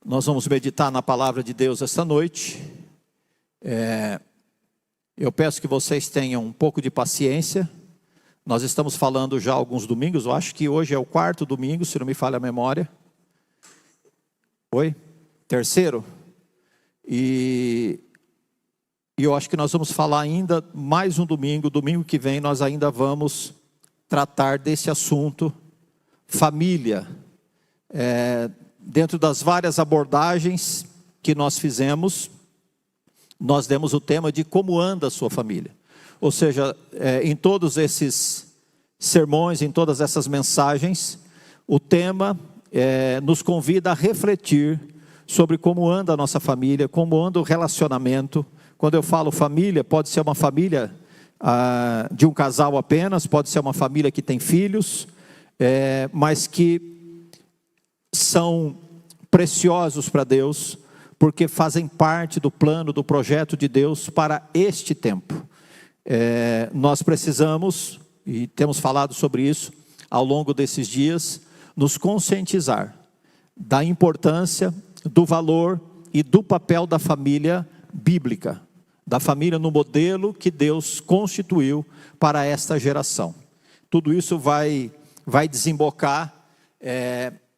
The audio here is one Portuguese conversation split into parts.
Nós vamos meditar na palavra de Deus esta noite. Eu peço que vocês tenham um pouco de paciência. Nós estamos falando já há alguns domingos, eu acho que hoje é o 4º domingo, se não me falha a memória. Oi? 3º? E eu acho que nós vamos falar ainda mais um domingo. Domingo que vem nós ainda vamos tratar desse assunto, família. Dentro das várias abordagens que nós fizemos, nós demos o tema de como anda a sua família. Ou seja, em todos esses sermões, em todas essas mensagens, o tema nos convida a refletir sobre como anda a nossa família, como anda o relacionamento. Quando eu falo família, pode ser uma família de um casal apenas, pode ser uma família que tem filhos, mas que são preciosos para Deus, porque fazem parte do plano, do projeto de Deus para este tempo. Nós precisamos, e temos falado sobre isso ao longo desses dias, nos conscientizar da importância, do valor e do papel da família bíblica, da família no modelo que Deus constituiu para esta geração. Tudo isso vai desembocar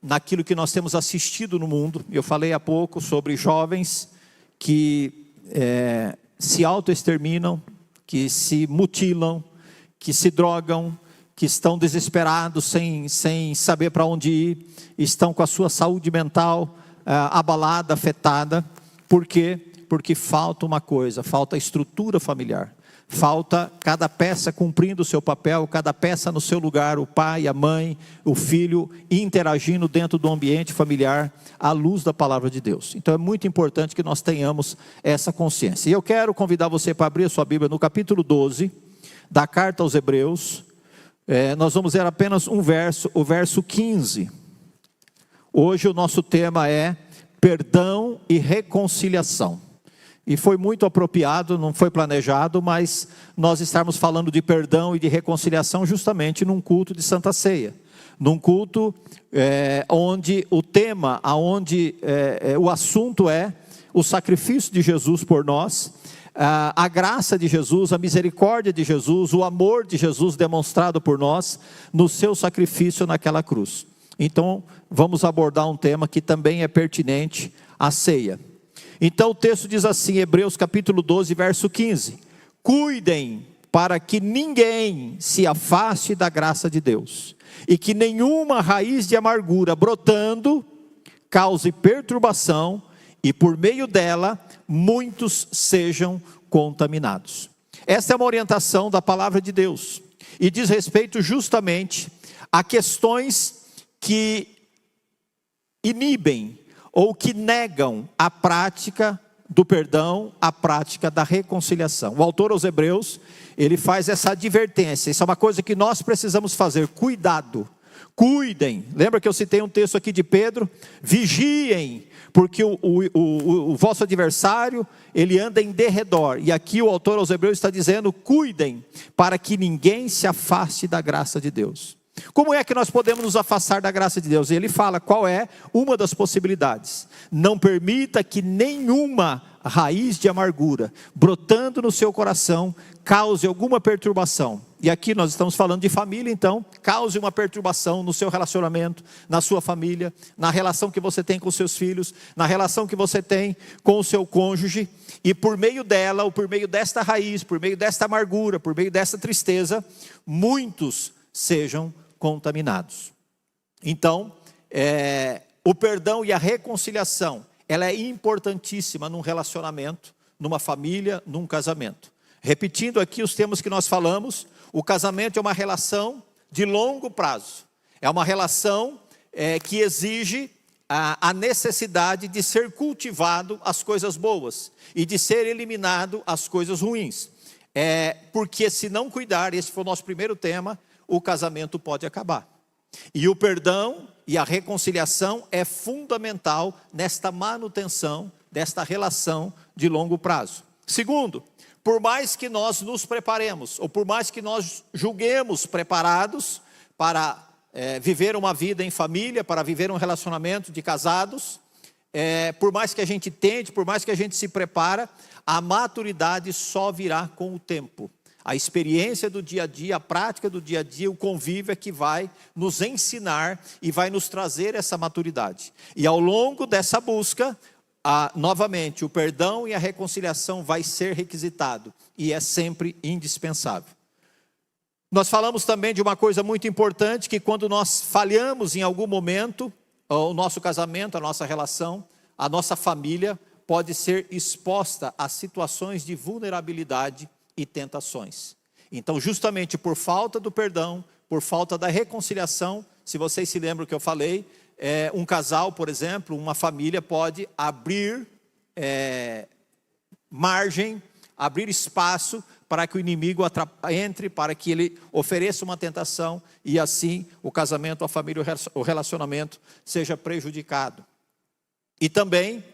naquilo que nós temos assistido no mundo. Eu falei há pouco sobre jovens que se autoexterminam, que se mutilam, que se drogam, que estão desesperados, sem saber para onde ir, estão com a sua saúde mental abalada, afetada. Por quê? Porque falta uma coisa, falta a estrutura familiar. Falta cada peça cumprindo o seu papel, cada peça no seu lugar, o pai, a mãe, o filho, interagindo dentro do ambiente familiar, à luz da palavra de Deus. Então é muito importante que nós tenhamos essa consciência. E eu quero convidar você para abrir a sua Bíblia no capítulo 12, da carta aos Hebreus. Nós vamos ler apenas um verso, o verso 15. Hoje o nosso tema é perdão e reconciliação. E foi muito apropriado, não foi planejado, mas nós estarmos falando de perdão e de reconciliação justamente num culto de Santa Ceia. Num culto onde o tema, o assunto é o sacrifício de Jesus por nós, a graça de Jesus, a misericórdia de Jesus, o amor de Jesus demonstrado por nós no seu sacrifício naquela cruz. Então, vamos abordar um tema que também é pertinente à ceia. Então o texto diz assim, Hebreus capítulo 12, verso 15. Cuidem para que ninguém se afaste da graça de Deus, e que nenhuma raiz de amargura brotando cause perturbação, e por meio dela muitos sejam contaminados. Essa é uma orientação da palavra de Deus, e diz respeito justamente a questões que inibem ou que negam a prática do perdão, a prática da reconciliação. O autor aos Hebreus, ele faz essa advertência, isso é uma coisa que nós precisamos fazer, cuidado, cuidem. Lembra que eu citei um texto aqui de Pedro? Vigiem, porque o vosso adversário, ele anda em derredor. E aqui o autor aos Hebreus está dizendo, cuidem, para que ninguém se afaste da graça de Deus. Como é que nós podemos nos afastar da graça de Deus? E ele fala qual é uma das possibilidades. Não permita que nenhuma raiz de amargura, brotando no seu coração, cause alguma perturbação. E aqui nós estamos falando de família, então, cause uma perturbação no seu relacionamento, na sua família, na relação que você tem com seus filhos, na relação que você tem com o seu cônjuge. E por meio dela, ou por meio desta raiz, por meio desta amargura, por meio desta tristeza, muitos sejam contaminados. Então, o perdão e a reconciliação, ela é importantíssima num relacionamento, numa família, num casamento. Repetindo aqui os temas que nós falamos, o casamento é uma relação de longo prazo. É uma relação que exige a necessidade de ser cultivado as coisas boas e de ser eliminado as coisas ruins. Porque se não cuidar, esse foi o nosso primeiro tema, o casamento pode acabar. E o perdão e a reconciliação é fundamental nesta manutenção desta relação de longo prazo. Segundo, por mais que nós nos preparemos, ou por mais que nós julguemos preparados para viver uma vida em família, para viver um relacionamento de casados, por mais que a gente tente, por mais que a gente se prepara, a maturidade só virá com o tempo. A experiência do dia a dia, a prática do dia a dia, o convívio é que vai nos ensinar e vai nos trazer essa maturidade. E ao longo dessa busca, novamente, o perdão e a reconciliação vai ser requisitado e é sempre indispensável. Nós falamos também de uma coisa muito importante, que quando nós falhamos em algum momento, o nosso casamento, a nossa relação, a nossa família pode ser exposta a situações de vulnerabilidade e tentações. Então, justamente por falta do perdão, por falta da reconciliação, se vocês se lembram que eu falei, um casal, por exemplo, uma família pode abrir margem, abrir espaço para que o inimigo entre, para que ele ofereça uma tentação e assim o casamento, a família, o relacionamento seja prejudicado. E também,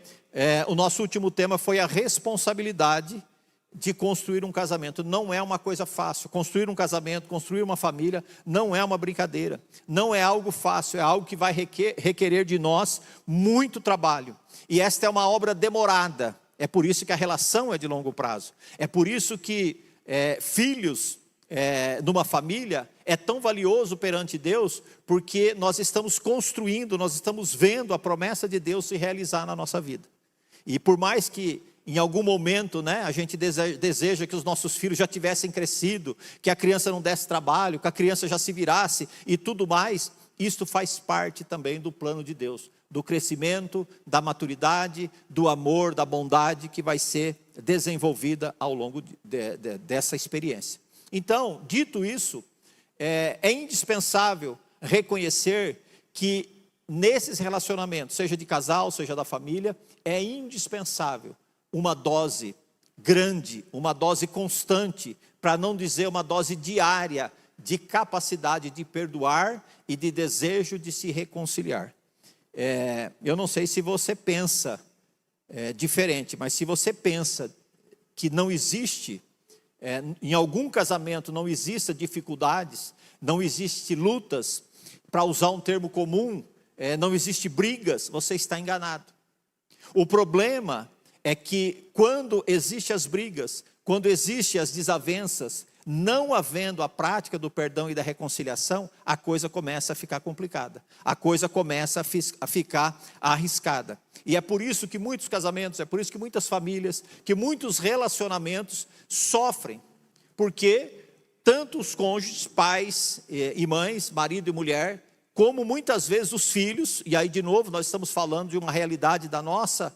o nosso último tema foi a responsabilidade de construir um casamento. Não é uma coisa fácil. Construir um casamento, construir uma família, não é uma brincadeira. Não é algo fácil, é algo que vai requerer de nós muito trabalho. E esta é uma obra demorada. É por isso que a relação é de longo prazo. É por isso que filhos numa família é tão valioso perante Deus, porque nós estamos construindo, nós estamos vendo a promessa de Deus se realizar na nossa vida. E por mais que em algum momento, a gente deseja que os nossos filhos já tivessem crescido, que a criança não desse trabalho, que a criança já se virasse e tudo mais, isto faz parte também do plano de Deus, do crescimento, da maturidade, do amor, da bondade que vai ser desenvolvida ao longo dessa experiência. Então, dito isso, é indispensável reconhecer que nesses relacionamentos, seja de casal, seja da família, é indispensável uma dose grande, uma dose constante, para não dizer uma dose diária, de capacidade de perdoar e de desejo de se reconciliar. Eu não sei se você pensa diferente, mas se você pensa que não existe, em algum casamento não exista dificuldades, não existe lutas, para usar um termo comum, não existe brigas, você está enganado. O problema é que quando existem as brigas, quando existem as desavenças, não havendo a prática do perdão e da reconciliação, a coisa começa a ficar complicada. A coisa começa a ficar arriscada. E é por isso que muitos casamentos, é por isso que muitas famílias, que muitos relacionamentos sofrem. Porque tanto os cônjuges, pais e mães, marido e mulher, como muitas vezes os filhos, e aí de novo nós estamos falando de uma realidade da nossa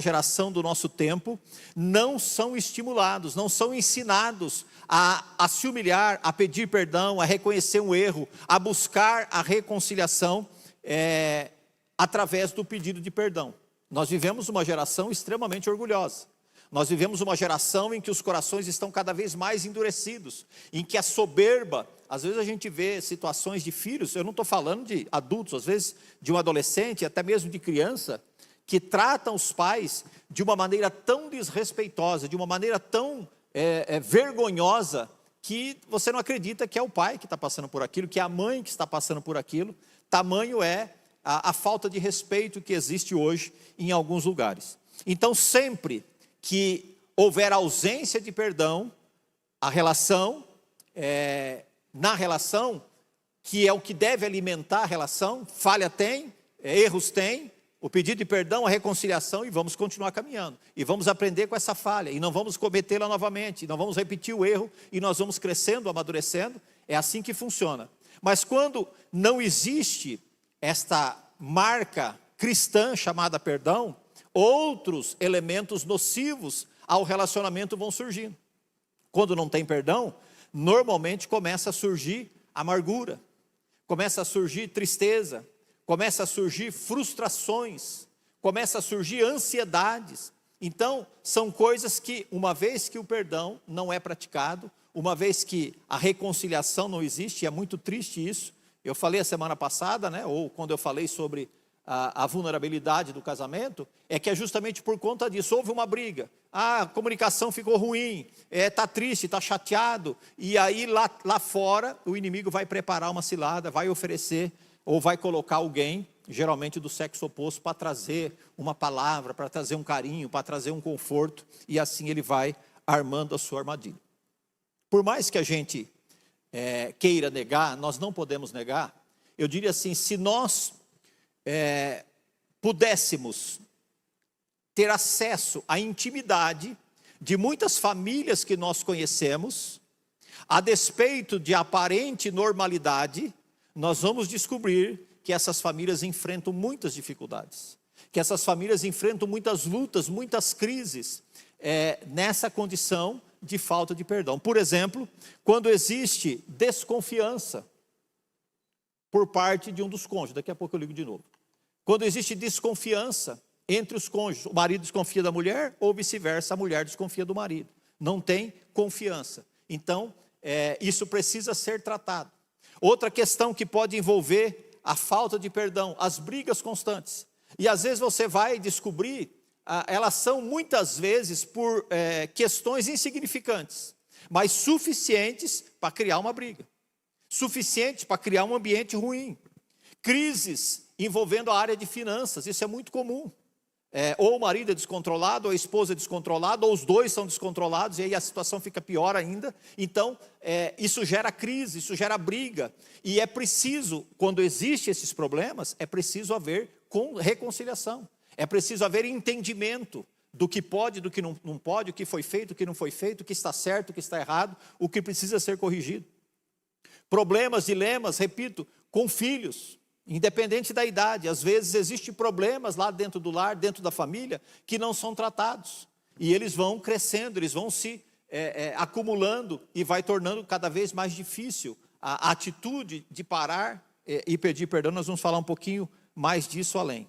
geração, do nosso tempo, não são estimulados, não são ensinados a se humilhar, a pedir perdão, a reconhecer um erro, a buscar a reconciliação através do pedido de perdão. Nós vivemos uma geração extremamente orgulhosa. Nós vivemos uma geração em que os corações estão cada vez mais endurecidos, em que a soberba, às vezes a gente vê situações de filhos, eu não estou falando de adultos, às vezes de um adolescente, até mesmo de criança, que tratam os pais de uma maneira tão desrespeitosa, de uma maneira tão vergonhosa, que você não acredita que é o pai que está passando por aquilo, que é a mãe que está passando por aquilo. Tamanho é a falta de respeito que existe hoje em alguns lugares. Então, sempre que houver ausência de perdão, na relação, que é o que deve alimentar a relação, falha tem, erros tem, o pedido de perdão, a reconciliação, e vamos continuar caminhando. E vamos aprender com essa falha, e não vamos cometê-la novamente, não vamos repetir o erro, e nós vamos crescendo, amadurecendo. É assim que funciona. Mas quando não existe esta marca cristã chamada perdão, outros elementos nocivos ao relacionamento vão surgindo. Quando não tem perdão, normalmente começa a surgir amargura, começa a surgir tristeza, começa a surgir frustrações, começa a surgir ansiedades. Então, são coisas que, uma vez que o perdão não é praticado, uma vez que a reconciliação não existe, e é muito triste isso. Eu falei a semana passada, ou quando eu falei sobre a vulnerabilidade do casamento, é que é justamente por conta disso. Houve uma briga, a comunicação ficou ruim, está triste, está chateado, e aí lá fora o inimigo vai preparar uma cilada, vai oferecer, ou vai colocar alguém geralmente do sexo oposto, para trazer uma palavra, para trazer um carinho, para trazer um conforto, e assim ele vai armando a sua armadilha. Por mais que a gente queira negar, nós não podemos negar, eu diria assim, se nós pudéssemos ter acesso à intimidade de muitas famílias que nós conhecemos, a despeito de aparente normalidade, nós vamos descobrir que essas famílias enfrentam muitas dificuldades, que essas famílias enfrentam muitas lutas, muitas crises, nessa condição de falta de perdão. Por exemplo, quando existe desconfiança por parte de um dos cônjuges, daqui a pouco eu ligo de novo. Quando existe desconfiança entre os cônjuges, o marido desconfia da mulher ou vice-versa, a mulher desconfia do marido. Não tem confiança. Então, isso precisa ser tratado. Outra questão que pode envolver a falta de perdão, as brigas constantes. E às vezes você vai descobrir, elas são muitas vezes por questões insignificantes, mas suficientes para criar uma briga, suficientes para criar um ambiente ruim. Crises envolvendo a área de finanças, isso é muito comum. Ou o marido é descontrolado, ou a esposa é descontrolada, ou os dois são descontrolados, e aí a situação fica pior ainda. Então, isso gera crise, isso gera briga. E é preciso, quando existem esses problemas, é preciso haver reconciliação. É preciso haver entendimento do que pode, do que não pode, o que foi feito, o que não foi feito, o que está certo, o que está errado, o que precisa ser corrigido. Problemas, dilemas, repito, com filhos. Independente da idade, às vezes existem problemas lá dentro do lar, dentro da família, que não são tratados. E eles vão crescendo, eles vão se acumulando e vai tornando cada vez mais difícil a atitude de parar e pedir perdão. Nós vamos falar um pouquinho mais disso além.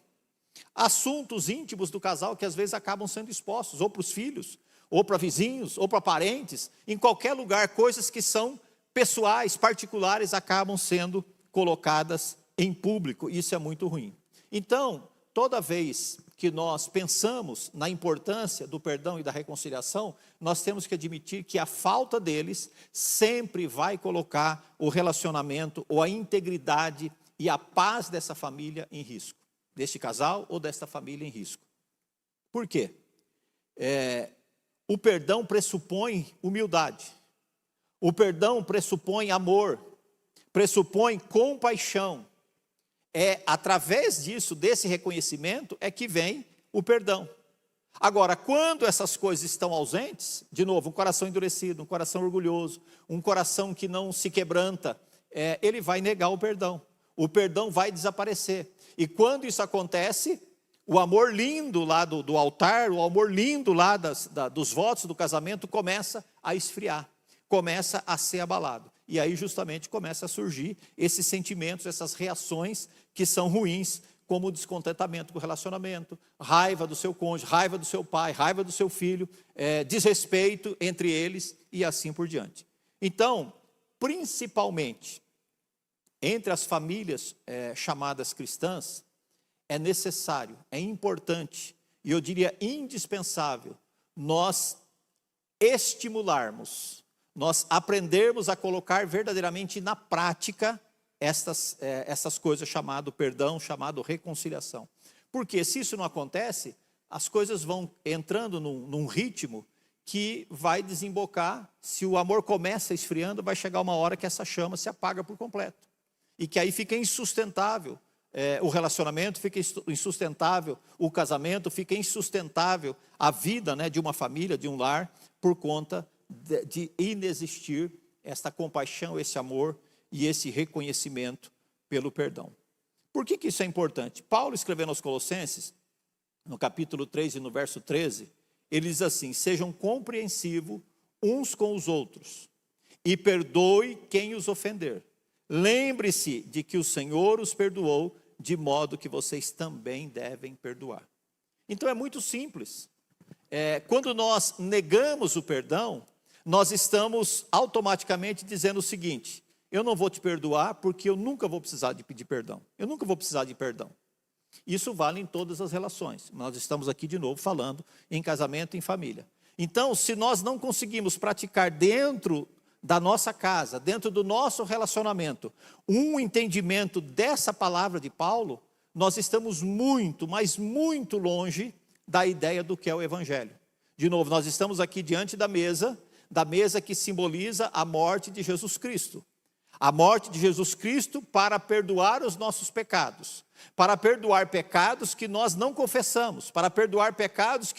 Assuntos íntimos do casal que às vezes acabam sendo expostos, ou para os filhos, ou para vizinhos, ou para parentes, em qualquer lugar, coisas que são pessoais, particulares, acabam sendo colocadas em público. Isso é muito ruim. Então, toda vez que nós pensamos na importância do perdão e da reconciliação, nós temos que admitir que a falta deles sempre vai colocar o relacionamento ou a integridade e a paz dessa família em risco, deste casal ou desta família em risco. Por quê? O perdão pressupõe humildade, o perdão pressupõe amor, pressupõe compaixão. Através disso, desse reconhecimento, é que vem o perdão. Agora, quando essas coisas estão ausentes, de novo, um coração endurecido, um coração orgulhoso, um coração que não se quebranta, ele vai negar o perdão vai desaparecer. E quando isso acontece, o amor lindo lá do altar, o amor lindo lá dos votos do casamento começa a esfriar, começa a ser abalado. E aí justamente começa a surgir esses sentimentos, essas reações que são ruins, como o descontentamento com o relacionamento, raiva do seu cônjuge, raiva do seu pai, raiva do seu filho, desrespeito entre eles e assim por diante. Então, principalmente entre as famílias chamadas cristãs, é necessário, é importante, e eu diria indispensável, nós estimularmos, nós aprendermos a colocar verdadeiramente na prática essas coisas chamado perdão, chamado reconciliação. Porque se isso não acontece, as coisas vão entrando num ritmo que vai desembocar, se o amor começa esfriando, vai chegar uma hora que essa chama se apaga por completo. E que aí fica insustentável o relacionamento, fica insustentável o casamento, fica insustentável a vida, de uma família, de um lar, por conta de inexistir esta compaixão, esse amor e esse reconhecimento pelo perdão. Por que isso é importante? Paulo, escrevendo aos Colossenses, no capítulo 3 e no verso 13, ele diz assim: sejam compreensivos uns com os outros e perdoe quem os ofender. Lembre-se de que o Senhor os perdoou, de modo que vocês também devem perdoar. Então é muito simples. Quando nós negamos o perdão, nós estamos automaticamente dizendo o seguinte: eu não vou te perdoar porque eu nunca vou precisar de pedir perdão. Eu nunca vou precisar de perdão. Isso vale em todas as relações. Nós estamos aqui de novo falando em casamento e em família. Então, se nós não conseguimos praticar dentro da nossa casa, dentro do nosso relacionamento, um entendimento dessa palavra de Paulo, nós estamos muito, mas muito longe da ideia do que é o Evangelho. De novo, nós estamos aqui diante da mesa que simboliza a morte de Jesus Cristo. A morte de Jesus Cristo para perdoar os nossos pecados, para perdoar pecados que nós não confessamos, para perdoar pecados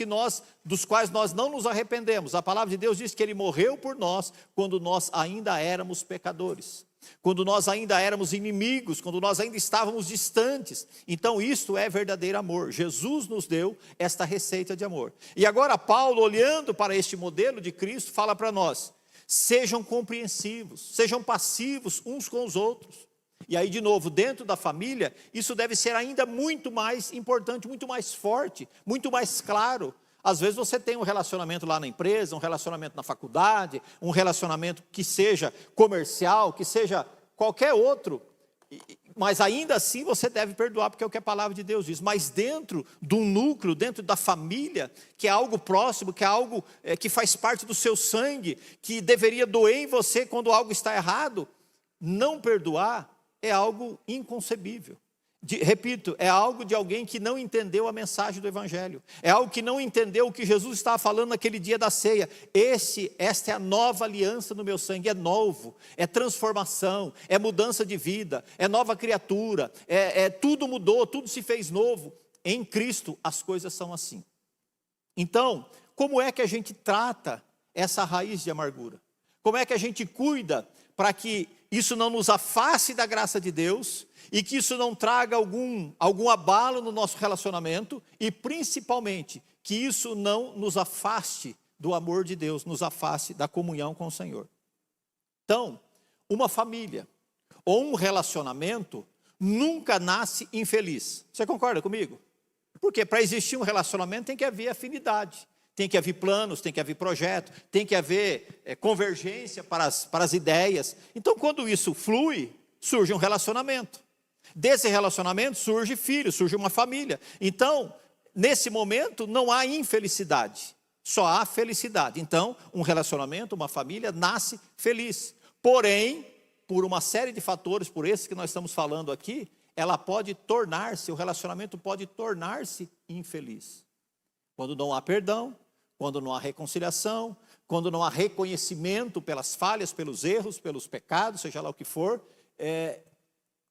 dos quais nós não nos arrependemos. A palavra de Deus diz que Ele morreu por nós quando nós ainda éramos pecadores, quando nós ainda éramos inimigos, quando nós ainda estávamos distantes. Então isto é verdadeiro amor. Jesus nos deu esta receita de amor. E agora Paulo, olhando para este modelo de Cristo, fala para nós: sejam compreensivos, sejam passivos uns com os outros. E aí de novo, dentro da família, isso deve ser ainda muito mais importante, muito mais forte, muito mais claro. Às vezes você tem um relacionamento lá na empresa, um relacionamento na faculdade, um relacionamento que seja comercial, que seja qualquer outro, mas ainda assim você deve perdoar, porque é o que a palavra de Deus diz. Mas dentro do núcleo, dentro da família, que é algo próximo, que é algo que faz parte do seu sangue, que deveria doer em você quando algo está errado, não perdoar é algo inconcebível. Repito, é algo de alguém que não entendeu a mensagem do Evangelho, é algo que não entendeu o que Jesus estava falando naquele dia da ceia. Esta é a nova aliança no meu sangue, é novo, é transformação, é mudança de vida, é nova criatura, tudo mudou, tudo se fez novo. Em Cristo as coisas são assim. Então, como é que a gente trata essa raiz de amargura? Como é que a gente cuida para que isso não nos afaste da graça de Deus e que isso não traga algum abalo no nosso relacionamento e principalmente que isso não nos afaste do amor de Deus, nos afaste da comunhão com o Senhor? Então, uma família ou um relacionamento nunca nasce infeliz. Você concorda comigo? Porque para existir um relacionamento tem que haver afinidade, tem que haver planos, tem que haver projeto, tem que haver convergência para as ideias. Então, quando isso flui, surge um relacionamento. Desse relacionamento surge filho, surge uma família. Então, nesse momento, não há infelicidade, só há felicidade. Então, um relacionamento, uma família, nasce feliz. Porém, por uma série de fatores, por esses que nós estamos falando aqui, o relacionamento pode tornar-se infeliz. Quando não há perdão, quando não há reconciliação, quando não há reconhecimento pelas falhas, pelos erros, pelos pecados, seja lá o que for,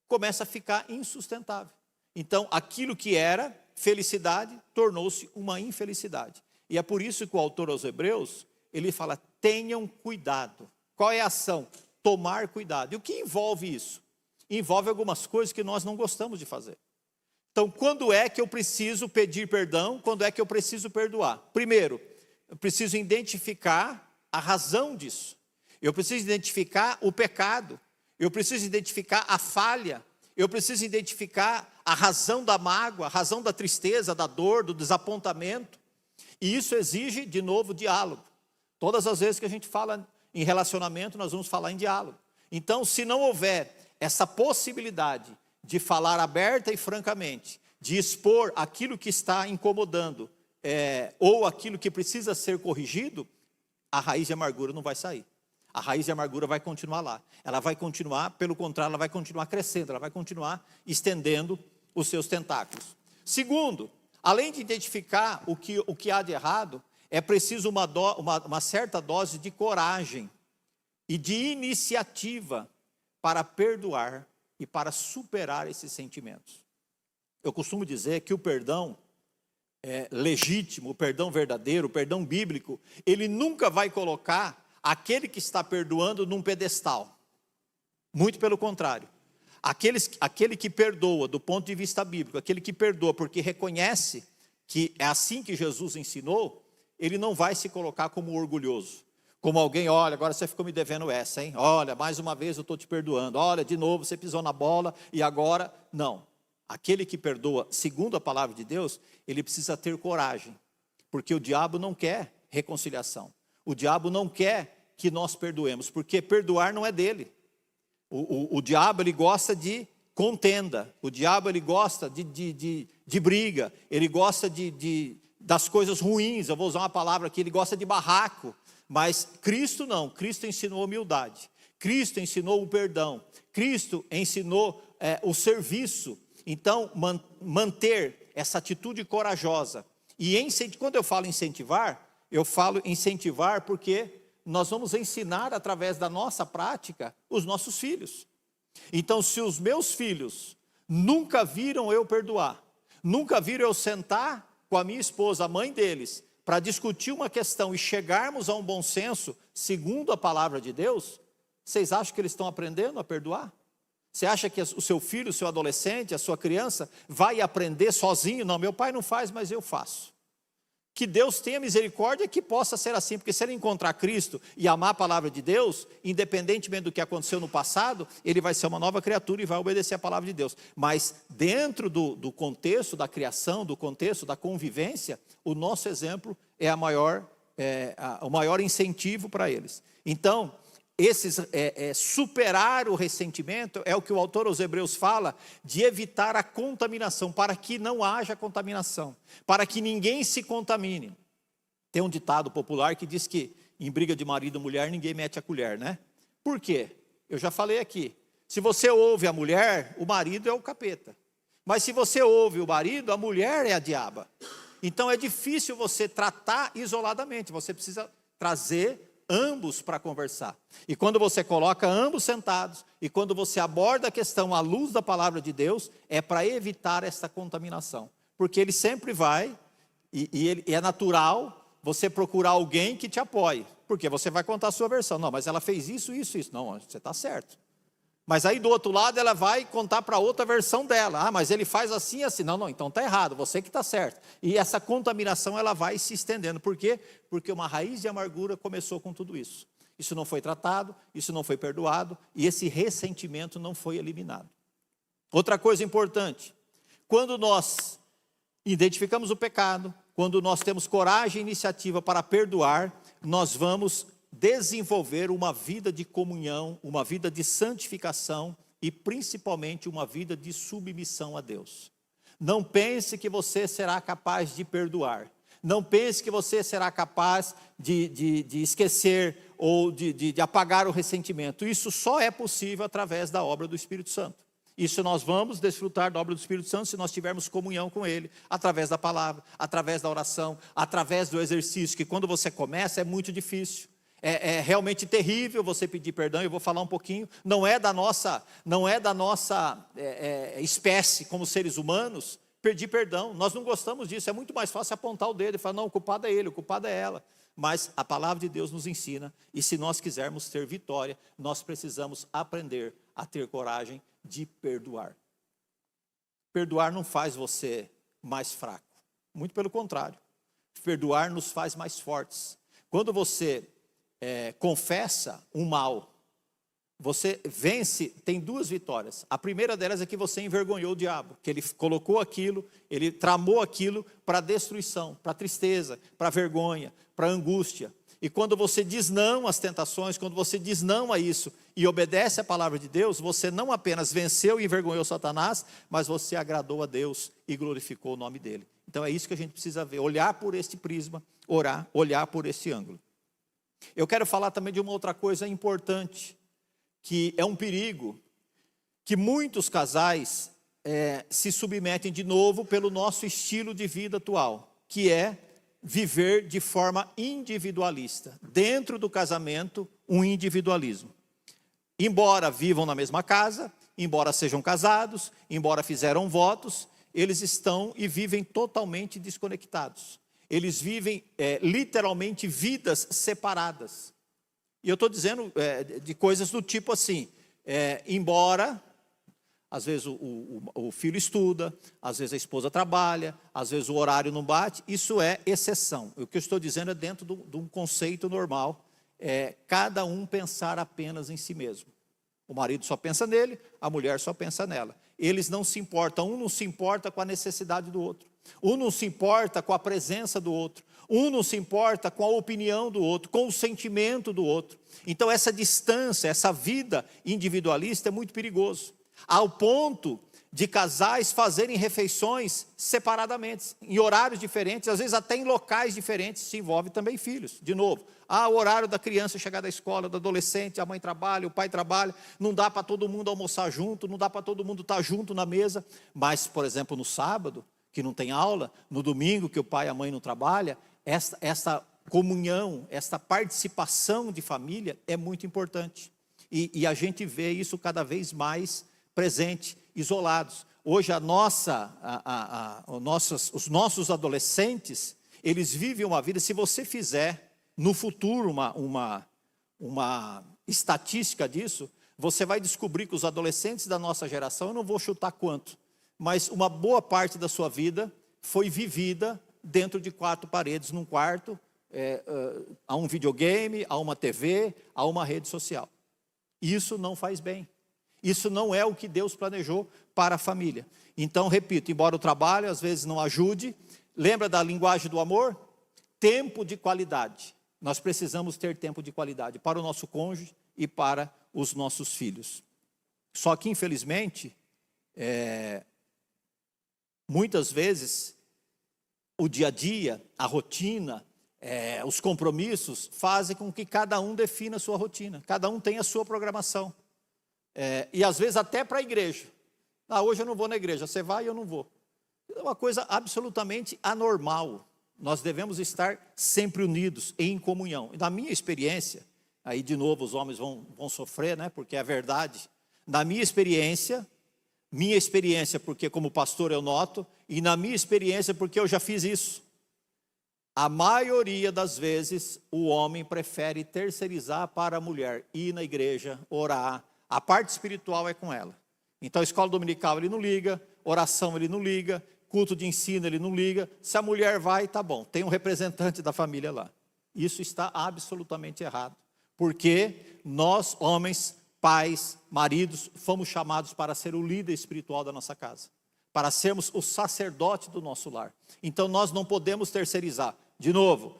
começa a ficar insustentável. Então, aquilo que era felicidade, tornou-se uma infelicidade. E é por isso que o autor aos Hebreus, ele fala: tenham cuidado. Qual é a ação? Tomar cuidado. E o que envolve isso? Envolve algumas coisas que nós não gostamos de fazer. Então, quando é que eu preciso pedir perdão? Quando é que eu preciso perdoar? Primeiro, eu preciso identificar a razão disso. Eu preciso identificar o pecado. Eu preciso identificar a falha. Eu preciso identificar a razão da mágoa, a razão da tristeza, da dor, do desapontamento. E isso exige, de novo, diálogo. Todas as vezes que a gente fala em relacionamento, nós vamos falar em diálogo. Então, se não houver essa possibilidade de falar aberta e francamente, de expor aquilo que está incomodando, ou aquilo que precisa ser corrigido, a raiz de amargura não vai sair. A raiz de amargura vai continuar lá. Ela vai continuar, pelo contrário, ela vai continuar crescendo, ela vai continuar estendendo os seus tentáculos. Segundo, além de identificar o que há de errado, é preciso uma certa dose de coragem e de iniciativa para perdoar e para superar esses sentimentos. Eu costumo dizer que o perdão legítimo, o perdão verdadeiro, o perdão bíblico, ele nunca vai colocar aquele que está perdoando num pedestal. Muito pelo contrário. Aquele que perdoa do ponto de vista bíblico, aquele que perdoa porque reconhece que é assim que Jesus ensinou, ele não vai se colocar como orgulhoso. Como alguém: olha, agora você ficou me devendo essa, hein? Olha, mais uma vez eu estou te perdoando. Olha, de novo você pisou na bola e agora... Não. Aquele que perdoa, segundo a palavra de Deus, ele precisa ter coragem. Porque o diabo não quer reconciliação. O diabo não quer que nós perdoemos, porque perdoar não é dele. O diabo, ele gosta de contenda. O diabo, ele gosta de briga. Ele gosta das coisas ruins. Eu vou usar uma palavra aqui, ele gosta de barraco. Mas Cristo não. Cristo ensinou humildade. Cristo ensinou o perdão. Cristo ensinou o serviço. Então, manter essa atitude corajosa. E quando eu falo incentivar porque nós vamos ensinar através da nossa prática os nossos filhos. Então, se os meus filhos nunca viram eu perdoar, nunca viram eu sentar com a minha esposa, a mãe deles, para discutir uma questão e chegarmos a um bom senso, segundo a palavra de Deus, vocês acham que eles estão aprendendo a perdoar? Você acha que o seu filho, o seu adolescente, a sua criança, vai aprender sozinho? Não, meu pai não faz, mas eu faço. Que Deus tenha misericórdia que possa ser assim, porque se ele encontrar Cristo e amar a palavra de Deus, independentemente do que aconteceu no passado, ele vai ser uma nova criatura e vai obedecer a palavra de Deus. Mas dentro do contexto da criação, do contexto da convivência, o nosso exemplo é o maior incentivo para eles. Então, superar o ressentimento é o que o autor aos Hebreus fala, de evitar a contaminação, para que não haja contaminação, para que ninguém se contamine. Tem um ditado popular que diz que em briga de marido e mulher ninguém mete a colher, né? Por quê? Eu já falei aqui, se você ouve a mulher, o marido é o capeta, mas se você ouve o marido, a mulher é a diaba. Então é difícil você tratar isoladamente, você precisa trazer ambos para conversar. E quando você coloca ambos sentados, e quando você aborda a questão à luz da palavra de Deus, é para evitar essa contaminação. Porque ele sempre vai, e é natural você procurar alguém que te apoie. Porque você vai contar a sua versão. Não, mas ela fez isso. Não, você está certo. Mas aí do outro lado ela vai contar para outra versão dela. Ah, mas ele faz assim, assim. Não, então está errado, você que está certo. E essa contaminação ela vai se estendendo. Por quê? Porque uma raiz de amargura começou com tudo isso. Isso não foi tratado, isso não foi perdoado, e esse ressentimento não foi eliminado. Outra coisa importante, quando nós identificamos o pecado, quando nós temos coragem e iniciativa para perdoar, nós vamos desenvolver uma vida de comunhão, uma vida de santificação e principalmente uma vida de submissão a Deus. Não pense que você será capaz de perdoar. Não pense que você será capaz de esquecer ou de apagar o ressentimento. Isso só é possível através da obra do Espírito Santo. Isso nós vamos desfrutar da obra do Espírito Santo se nós tivermos comunhão com Ele, através da palavra, através da oração, através do exercício, que quando você começa é muito difícil. É realmente terrível você pedir perdão. Eu vou falar um pouquinho, não é da nossa espécie como seres humanos pedir perdão. Nós não gostamos disso, é muito mais fácil apontar o dedo e falar, não, o culpado é ele, o culpado é ela. Mas a palavra de Deus nos ensina, e se nós quisermos ter vitória, nós precisamos aprender a ter coragem de perdoar. Perdoar não faz você mais fraco, muito pelo contrário. Perdoar nos faz mais fortes. Quando você confessa um mal, você vence, tem duas vitórias. A primeira delas é que você envergonhou o diabo, que ele colocou aquilo, ele tramou aquilo para destruição, para tristeza, para vergonha, para angústia. E quando você diz não às tentações, quando você diz não a isso e obedece à palavra de Deus, você não apenas venceu e envergonhou Satanás, mas você agradou a Deus e glorificou o nome dele. Então é isso que a gente precisa ver, olhar por este prisma, orar, olhar por esse ângulo. Eu quero falar também de uma outra coisa importante, que é um perigo, que muitos casais se submetem de novo pelo nosso estilo de vida atual, que é viver de forma individualista. Dentro do casamento, um individualismo. Embora vivam na mesma casa, embora sejam casados, embora fizeram votos, eles estão e vivem totalmente desconectados. Eles vivem literalmente vidas separadas. E eu estou dizendo de coisas do tipo assim, embora, às vezes o filho estuda, às vezes a esposa trabalha, às vezes o horário não bate, isso é exceção. O que eu estou dizendo é dentro de um conceito normal, cada um pensar apenas em si mesmo. O marido só pensa nele, a mulher só pensa nela. Eles não se importam, um não se importa com a necessidade do outro. Um não se importa com a presença do outro. Um não se importa com a opinião do outro, com o sentimento do outro. Então essa distância, essa vida individualista é muito perigoso. Ao ponto de casais fazerem refeições separadamente, em horários diferentes, às vezes até em locais diferentes. Se envolve também filhos. De novo, o horário da criança chegar da escola, do adolescente, a mãe trabalha, o pai trabalha, não dá para todo mundo almoçar junto, não dá para todo mundo estar junto na mesa. Mas, por exemplo, no sábado, que não tem aula, no domingo, que o pai e a mãe não trabalham, essa comunhão, essa participação de família é muito importante. E a gente vê isso cada vez mais presente, isolados. Hoje os nossos adolescentes, eles vivem uma vida, se você fizer no futuro uma estatística disso, você vai descobrir que os adolescentes da nossa geração, eu não vou chutar quanto, mas uma boa parte da sua vida foi vivida dentro de 4 paredes, num quarto, a um videogame, a uma TV, a uma rede social. Isso não faz bem. Isso não é o que Deus planejou para a família. Então, repito, embora o trabalho às vezes não ajude, lembra da linguagem do amor? Tempo de qualidade. Nós precisamos ter tempo de qualidade para o nosso cônjuge e para os nossos filhos. Só que, infelizmente, muitas vezes, o dia a dia, a rotina, os compromissos fazem com que cada um defina a sua rotina, cada um tem a sua programação. E às vezes até para a igreja. Hoje eu não vou na igreja, você vai e eu não vou. É uma coisa absolutamente anormal. Nós devemos estar sempre unidos, em comunhão. E na minha experiência, aí de novo os homens vão sofrer, né? Porque é verdade. Na minha experiência, porque como pastor eu noto, e na minha experiência porque eu já fiz isso. A maioria das vezes o homem prefere terceirizar para a mulher, ir na igreja, orar. A parte espiritual é com ela. Então, a escola dominical ele não liga, oração ele não liga, culto de ensino ele não liga. Se a mulher vai, tá bom, tem um representante da família lá. Isso está absolutamente errado. Porque nós, homens, pais, maridos, fomos chamados para ser o líder espiritual da nossa casa. Para sermos o sacerdote do nosso lar. Então, nós não podemos terceirizar. De novo,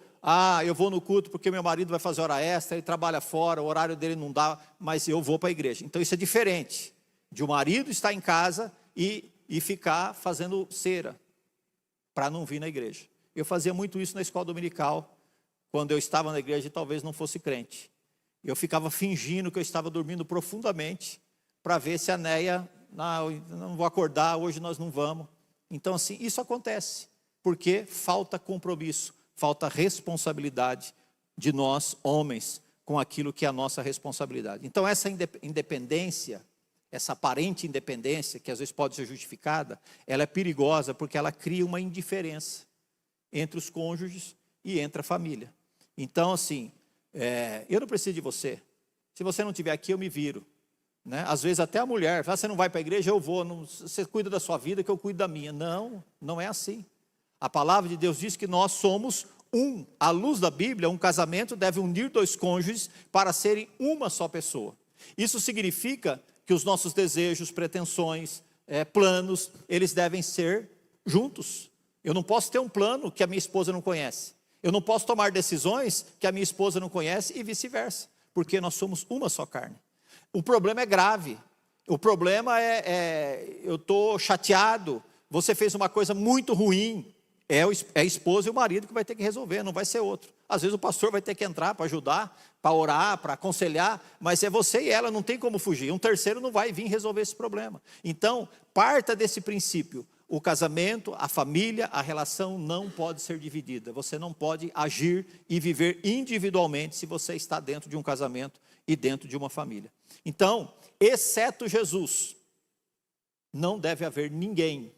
eu vou no culto porque meu marido vai fazer hora extra, ele trabalha fora, o horário dele não dá, mas eu vou para a igreja. Então isso é diferente de o marido estar em casa e ficar fazendo cera para não vir na igreja. Eu fazia muito isso na escola dominical, quando eu estava na igreja e talvez não fosse crente. Eu ficava fingindo que eu estava dormindo profundamente para ver se a Neia, não vou acordar, hoje nós não vamos. Então assim, isso acontece, porque falta compromisso. Falta responsabilidade de nós, homens, com aquilo que é a nossa responsabilidade. Então, essa independência, essa aparente independência, que às vezes pode ser justificada, ela é perigosa porque ela cria uma indiferença entre os cônjuges e entre a família. Então, assim, eu não preciso de você. Se você não estiver aqui, eu me viro. Né? Às vezes até a mulher, você não vai para a igreja, eu vou. Você cuida da sua vida, que eu cuido da minha. Não, não é assim. A palavra de Deus diz que nós somos um. À luz da Bíblia, um casamento deve unir 2 cônjuges para serem uma só pessoa. Isso significa que os nossos desejos, pretensões, planos, eles devem ser juntos. Eu não posso ter um plano que a minha esposa não conhece. Eu não posso tomar decisões que a minha esposa não conhece e vice-versa. Porque nós somos uma só carne. O problema é grave. O problema eu estou chateado. Você fez uma coisa muito ruim. É a esposa e o marido que vai ter que resolver, não vai ser outro. Às vezes o pastor vai ter que entrar para ajudar, para orar, para aconselhar, mas é você e ela, não tem como fugir. Um terceiro não vai vir resolver esse problema. Então, parta desse princípio. O casamento, a família, a relação não pode ser dividida. Você não pode agir e viver individualmente se você está dentro de um casamento e dentro de uma família. Então, exceto Jesus, não deve haver ninguém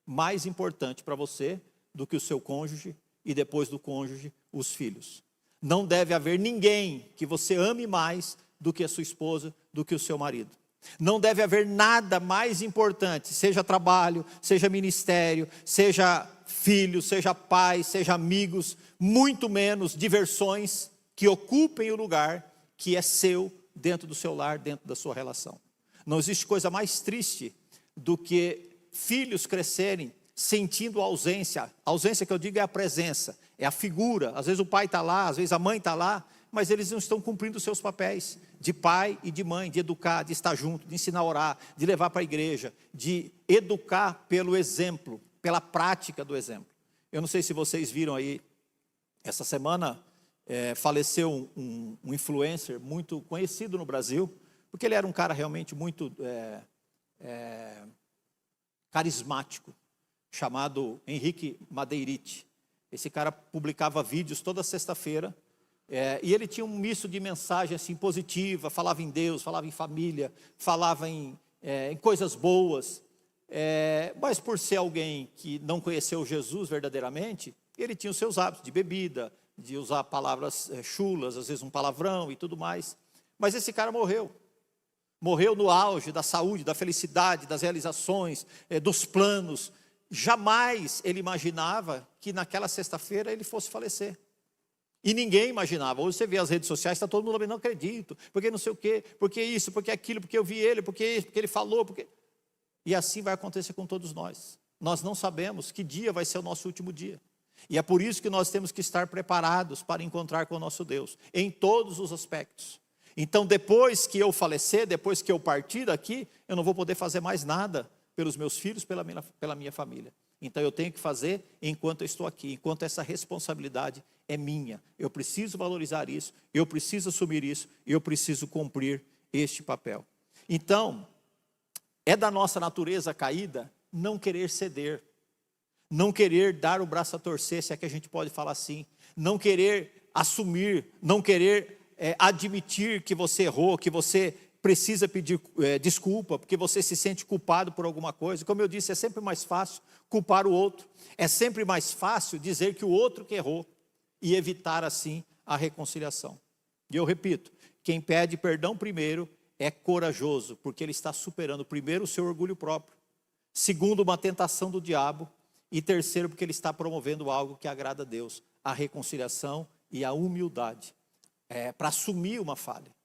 mais importante para você do que o seu cônjuge e depois do cônjuge, os filhos. Não deve haver ninguém que você ame mais do que a sua esposa, do que o seu marido. Não deve haver nada mais importante, seja trabalho, seja ministério, seja filho, seja pai, seja amigos, muito menos diversões que ocupem o lugar que é seu dentro do seu lar, dentro da sua relação. Não existe coisa mais triste do que filhos crescerem sentindo ausência. A ausência que eu digo é a presença, é a figura. Às vezes o pai está lá, às vezes a mãe está lá, mas eles não estão cumprindo os seus papéis de pai e de mãe, de educar, de estar junto, de ensinar a orar, de levar para a igreja, de educar pelo exemplo, pela prática do exemplo. Eu não sei se vocês viram aí, essa semana faleceu um influencer muito conhecido no Brasil, porque ele era um cara realmente muito carismático, chamado Henrique Madeirite. Esse cara publicava vídeos toda sexta-feira, e ele tinha um misto de mensagem assim, positiva, falava em Deus, falava em família, falava em coisas boas, mas por ser alguém que não conheceu Jesus verdadeiramente, ele tinha os seus hábitos de bebida, de usar palavras chulas, às vezes um palavrão e tudo mais. Mas esse cara morreu no auge da saúde, da felicidade, das realizações, dos planos. Jamais ele imaginava que naquela sexta-feira ele fosse falecer. E ninguém imaginava. Hoje você vê as redes sociais, está todo mundo falando, não acredito, porque não sei o quê, porque isso, porque aquilo, porque eu vi ele, porque isso, porque ele falou, porque... E assim vai acontecer com todos nós. Nós não sabemos que dia vai ser o nosso último dia. E é por isso que nós temos que estar preparados para encontrar com o nosso Deus, em todos os aspectos. Então, depois que eu falecer, depois que eu partir daqui, eu não vou poder fazer mais nada pelos meus filhos, pela minha família. Então, eu tenho que fazer enquanto eu estou aqui, enquanto essa responsabilidade é minha. Eu preciso valorizar isso, eu preciso assumir isso, eu preciso cumprir este papel. Então, é da nossa natureza caída não querer ceder, não querer dar o braço a torcer, se é que a gente pode falar assim, não querer assumir, não querer admitir que você errou, que você precisa pedir desculpa, porque você se sente culpado por alguma coisa. Como eu disse, é sempre mais fácil culpar o outro, é sempre mais fácil dizer que o outro que errou e evitar assim a reconciliação. E eu repito, quem pede perdão primeiro é corajoso, porque ele está superando primeiro o seu orgulho próprio, segundo uma tentação do diabo, e terceiro porque ele está promovendo algo que agrada a Deus, a reconciliação e a humildade, para assumir uma falha,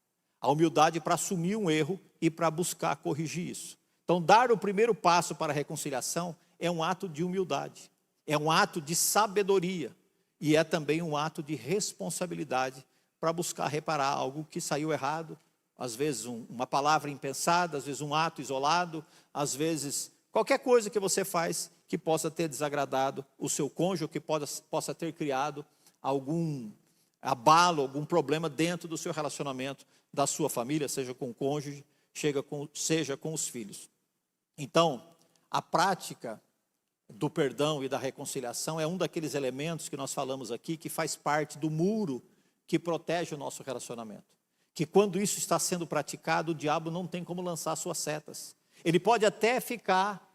a humildade para assumir um erro e para buscar corrigir isso. Então, dar o primeiro passo para a reconciliação é um ato de humildade, é um ato de sabedoria e é também um ato de responsabilidade para buscar reparar algo que saiu errado, às vezes uma palavra impensada, às vezes um ato isolado, às vezes qualquer coisa que você faz que possa ter desagradado o seu cônjuge, que possa ter criado algum abalo, algum problema dentro do seu relacionamento, da sua família, seja com o cônjuge, seja com os filhos. Então, a prática do perdão e da reconciliação é um daqueles elementos que nós falamos aqui, que faz parte do muro que protege o nosso relacionamento. Que quando isso está sendo praticado, o diabo não tem como lançar suas setas. Ele pode até ficar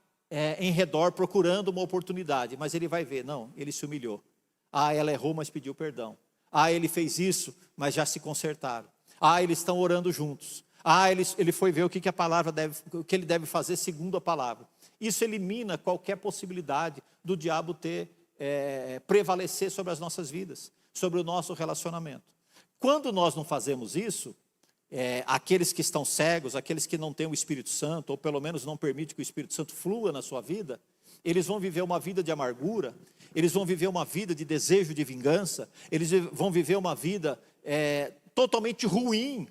em redor procurando uma oportunidade, mas ele vai ver, não, ele se humilhou. Ah, ela errou, mas pediu perdão. Ah, ele fez isso, mas já se consertaram. Ah, eles estão orando juntos. Ah, ele foi ver o que ele deve fazer segundo a palavra. Isso elimina qualquer possibilidade do diabo prevalecer sobre as nossas vidas, sobre o nosso relacionamento. Quando nós não fazemos isso, aqueles que estão cegos, aqueles que não têm o Espírito Santo, ou pelo menos não permitem que o Espírito Santo flua na sua vida, eles vão viver uma vida de amargura, eles vão viver uma vida de desejo de vingança, eles vão viver uma vida totalmente ruim,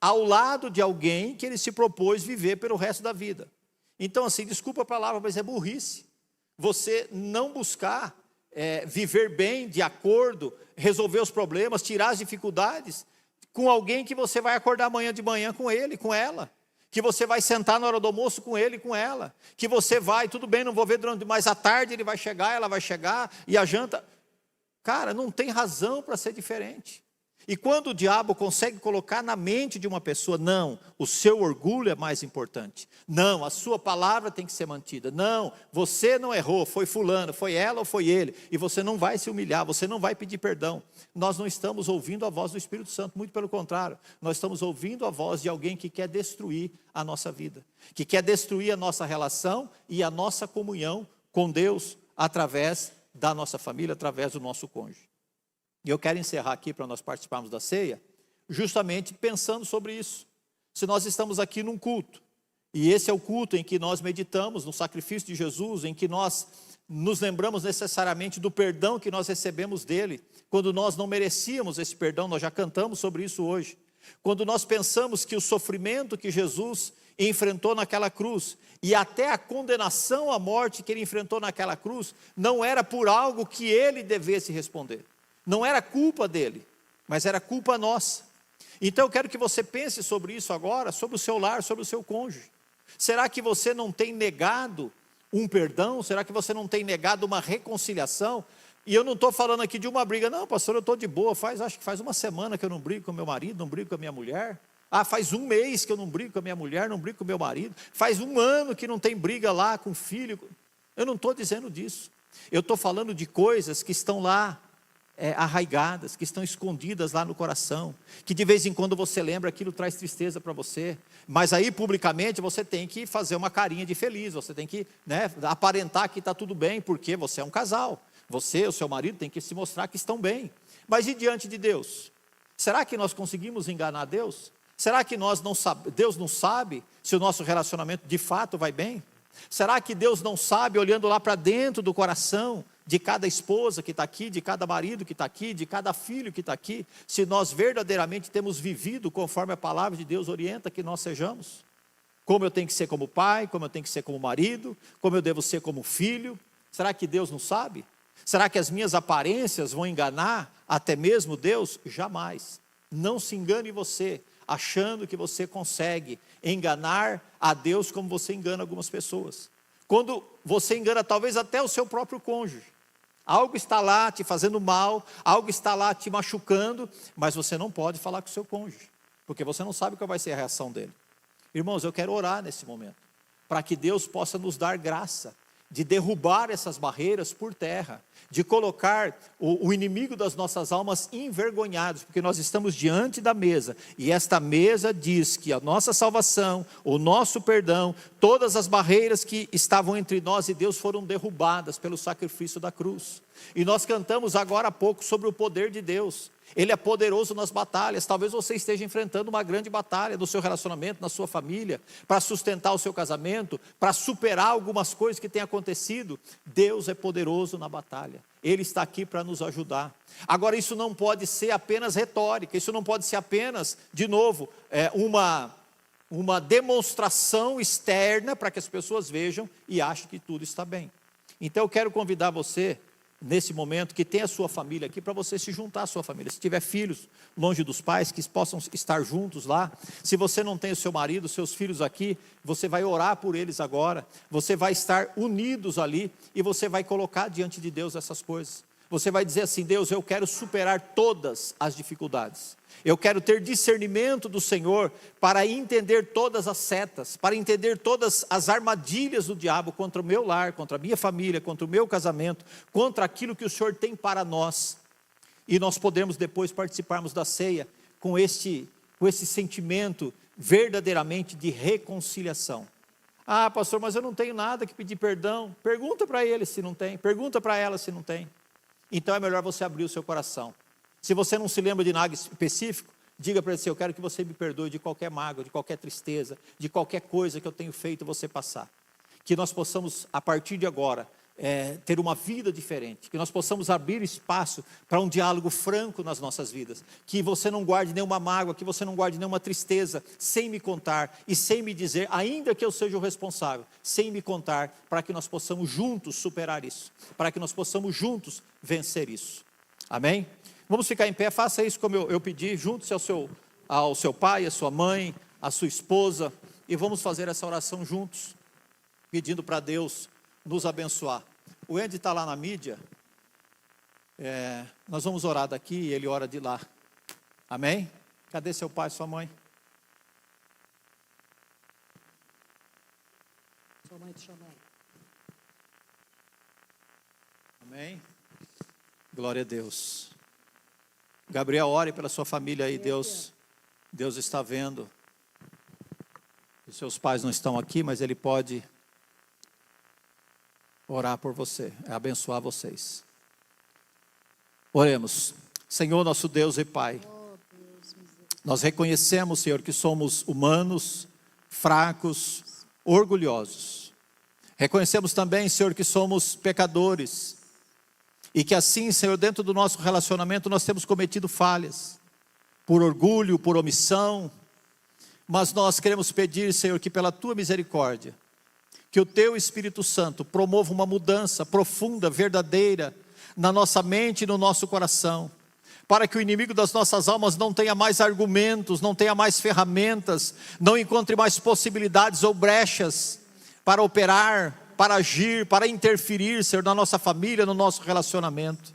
ao lado de alguém que ele se propôs viver pelo resto da vida. Então assim, desculpa a palavra, mas é burrice você não buscar viver bem, de acordo, resolver os problemas, tirar as dificuldades com alguém que você vai acordar amanhã de manhã com ele, com ela, que você vai sentar na hora do almoço com ele, com ela, que você vai, tudo bem, não vou ver durante, mas à tarde ele vai chegar, ela vai chegar, e a janta, cara, não tem razão para ser diferente. E quando o diabo consegue colocar na mente de uma pessoa, não, o seu orgulho é mais importante, não, a sua palavra tem que ser mantida, não, você não errou, foi fulano, foi ela ou foi ele, e você não vai se humilhar, você não vai pedir perdão, nós não estamos ouvindo a voz do Espírito Santo, muito pelo contrário, nós estamos ouvindo a voz de alguém que quer destruir a nossa vida, que quer destruir a nossa relação e a nossa comunhão com Deus, através da nossa família, através do nosso cônjuge. E eu quero encerrar aqui para nós participarmos da ceia, justamente pensando sobre isso. Se nós estamos aqui num culto, e esse é o culto em que nós meditamos no sacrifício de Jesus, em que nós nos lembramos necessariamente do perdão que nós recebemos dele, quando nós não merecíamos esse perdão, nós já cantamos sobre isso hoje. Quando nós pensamos que o sofrimento que Jesus enfrentou naquela cruz, e até a condenação à morte que ele enfrentou naquela cruz, não era por algo que ele devesse responder, não era culpa dele, mas era culpa nossa. Então eu quero que você pense sobre isso agora, sobre o seu lar, sobre o seu cônjuge. Será que você não tem negado um perdão? Será que você não tem negado uma reconciliação? E eu não estou falando aqui de uma briga, não, pastor, eu estou de boa, acho que faz uma semana que eu não brigo com meu marido, não brigo com a minha mulher. Faz um mês que eu não brigo com a minha mulher, não brigo com o meu marido. Faz um ano que não tem briga lá com o filho. Eu não estou dizendo disso. Eu estou falando de coisas que estão lá, arraigadas, que estão escondidas lá no coração, que de vez em quando você lembra, aquilo traz tristeza para você, mas aí publicamente você tem que fazer uma carinha de feliz, você tem que, aparentar que está tudo bem, porque você é um casal, você e o seu marido tem que se mostrar que estão bem. Mas e diante de Deus? Será que nós conseguimos enganar Deus? Será que Deus não sabe se o nosso relacionamento de fato vai bem? Será que Deus não sabe, olhando lá para dentro do coração de cada esposa que está aqui, de cada marido que está aqui, de cada filho que está aqui, se nós verdadeiramente temos vivido conforme a palavra de Deus orienta que nós sejamos? Como eu tenho que ser como pai, como eu tenho que ser como marido, como eu devo ser como filho? Será que Deus não sabe? Será que as minhas aparências vão enganar até mesmo Deus? Jamais. Não se engane você, achando que você consegue enganar a Deus como você engana algumas pessoas. Quando você engana talvez até o seu próprio cônjuge. Algo está lá te fazendo mal, algo está lá te machucando, mas você não pode falar com o seu cônjuge, porque você não sabe qual vai ser a reação dele. Irmãos, eu quero orar nesse momento, para que Deus possa nos dar graça, de derrubar essas barreiras por terra, de colocar o inimigo das nossas almas envergonhados, porque nós estamos diante da mesa, e esta mesa diz que a nossa salvação, o nosso perdão, todas as barreiras que estavam entre nós e Deus foram derrubadas pelo sacrifício da cruz. E nós cantamos agora há pouco sobre o poder de Deus. Ele é poderoso nas batalhas. Talvez você esteja enfrentando uma grande batalha no seu relacionamento, na sua família, para sustentar o seu casamento, para superar algumas coisas que têm acontecido. Deus é poderoso na batalha. Ele está aqui para nos ajudar. Agora, isso não pode ser apenas retórica, isso não pode ser apenas, de novo, uma demonstração externa para que as pessoas vejam e achem que tudo está bem. Então eu quero convidar você, nesse momento, que tem a sua família aqui, para você se juntar à sua família. Se tiver filhos longe dos pais, que possam estar juntos lá. Se você não tem o seu marido, seus filhos aqui, você vai orar por eles agora. Você vai estar unidos ali e você vai colocar diante de Deus essas coisas. Você vai dizer assim: Deus, eu quero superar todas as dificuldades. Eu quero ter discernimento do Senhor para entender todas as setas, para entender todas as armadilhas do diabo contra o meu lar, contra a minha família, contra o meu casamento, contra aquilo que o Senhor tem para nós. E nós podemos depois participarmos da ceia com esse sentimento verdadeiramente de reconciliação. Ah, pastor, mas eu não tenho nada que pedir perdão. Pergunta para ele se não tem, pergunta para ela se não tem. Então é melhor você abrir o seu coração. Se você não se lembra de nada específico, diga para ele assim: eu quero que você me perdoe de qualquer mágoa, de qualquer tristeza, de qualquer coisa que eu tenho feito você passar. Que nós possamos, a partir de agora, ter uma vida diferente. Que nós possamos abrir espaço para um diálogo franco nas nossas vidas. Que você não guarde nenhuma mágoa, que você não guarde nenhuma tristeza, sem me contar e sem me dizer, ainda que eu seja o responsável, sem me contar, para que nós possamos juntos superar isso. Para que nós possamos juntos vencer isso. Amém? Vamos ficar em pé, faça isso como eu pedi, junte-se ao seu pai, à sua mãe, à sua esposa, e vamos fazer essa oração juntos, pedindo para Deus nos abençoar. O Andy está lá na mídia, nós vamos orar daqui e ele ora de lá. Amém? Cadê seu pai e sua mãe? Sua mãe te chamando. Amém? Glória a Deus. Gabriel, ore pela sua família aí. Deus está vendo. Os seus pais não estão aqui, mas Ele pode orar por você, abençoar vocês. Oremos. Senhor, nosso Deus e Pai, nós reconhecemos, Senhor, que somos humanos, fracos, orgulhosos. Reconhecemos também, Senhor, que somos pecadores. E que assim, Senhor, dentro do nosso relacionamento nós temos cometido falhas. Por orgulho, por omissão. Mas nós queremos pedir, Senhor, que pela Tua misericórdia, que o Teu Espírito Santo promova uma mudança profunda, verdadeira, na nossa mente e no nosso coração. Para que o inimigo das nossas almas não tenha mais argumentos, não tenha mais ferramentas, não encontre mais possibilidades ou brechas para operar, para agir, para interferir, Senhor, na nossa família, no nosso relacionamento.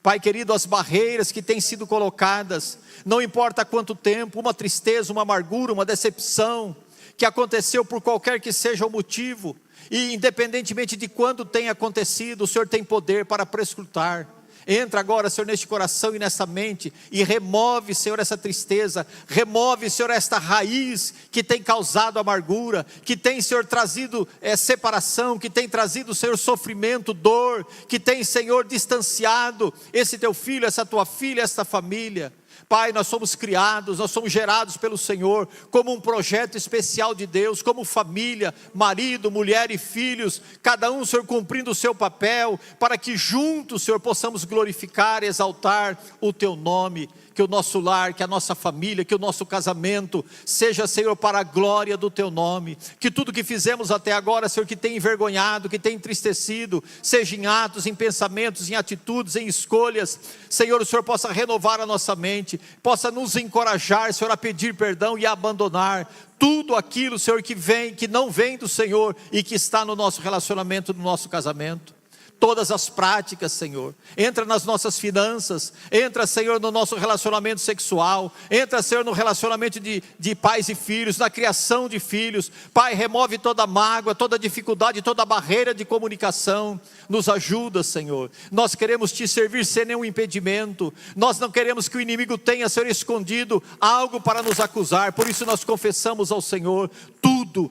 Pai querido, as barreiras que têm sido colocadas, não importa há quanto tempo, uma tristeza, uma amargura, uma decepção, que aconteceu por qualquer que seja o motivo, e independentemente de quando tenha acontecido, o Senhor tem poder para prescrutar. Entra agora, Senhor, neste coração e nessa mente e remove, Senhor, essa tristeza. Remove, Senhor, esta raiz que tem causado amargura, que tem, Senhor, trazido separação, que tem trazido, Senhor, sofrimento, dor, que tem, Senhor, distanciado esse teu filho, essa tua filha, esta família. Pai, nós somos criados, nós somos gerados pelo Senhor, como um projeto especial de Deus, como família, marido, mulher e filhos, cada um, Senhor, cumprindo o seu papel, para que juntos, Senhor, possamos glorificar e exaltar o Teu nome. Que o nosso lar, que a nossa família, que o nosso casamento seja, Senhor, para a glória do Teu nome. Que tudo que fizemos até agora, Senhor, que tem envergonhado, que tem entristecido, seja em atos, em pensamentos, em atitudes, em escolhas, Senhor, o Senhor possa renovar a nossa mente, possa nos encorajar, Senhor, a pedir perdão e a abandonar tudo aquilo, Senhor, que não vem do Senhor e que está no nosso relacionamento, no nosso casamento. Todas as práticas, Senhor, entra nas nossas finanças, entra, Senhor, no nosso relacionamento sexual, entra, Senhor, no relacionamento de pais e filhos, na criação de filhos. Pai, remove toda mágoa, toda dificuldade, toda barreira de comunicação, nos ajuda, Senhor. Nós queremos Te servir sem nenhum impedimento, nós não queremos que o inimigo tenha, Senhor, escondido algo para nos acusar, por isso nós confessamos ao Senhor, tudo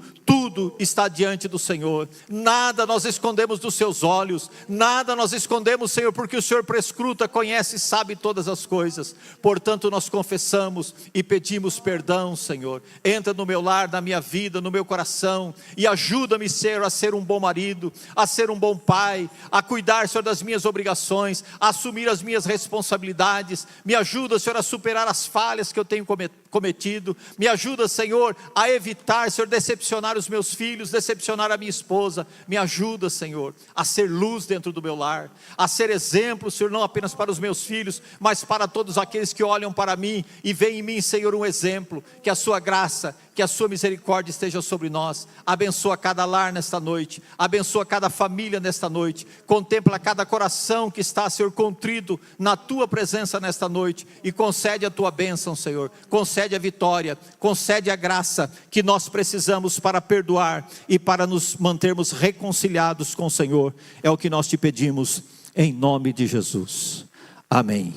está diante do Senhor, nada nós escondemos dos Seus olhos, nada nós escondemos, Senhor, porque o Senhor prescruta, conhece e sabe todas as coisas. Portanto nós confessamos e pedimos perdão, Senhor. Entra no meu lar, na minha vida, no meu coração, e ajuda-me, Senhor, a ser um bom marido, a ser um bom pai, a cuidar, Senhor, das minhas obrigações, a assumir as minhas responsabilidades. Me ajuda, Senhor, a superar as falhas que eu tenho cometido. Me ajuda, Senhor, a evitar, Senhor, decepcionar os meus filhos, decepcionar a minha esposa. Me ajuda, Senhor, a ser luz dentro do meu lar, a ser exemplo, Senhor, não apenas para os meus filhos, mas para todos aqueles que olham para mim e veem em mim, Senhor, um exemplo. Que a Sua graça, que a Sua misericórdia esteja sobre nós. Abençoa cada lar nesta noite, abençoa cada família nesta noite, contempla cada coração que está, Senhor, contrito na Tua presença nesta noite, e concede a Tua bênção, Senhor, concede a vitória, concede a graça que nós precisamos para perdoar e para nos mantermos reconciliados com o Senhor. É o que nós Te pedimos em nome de Jesus. Amém.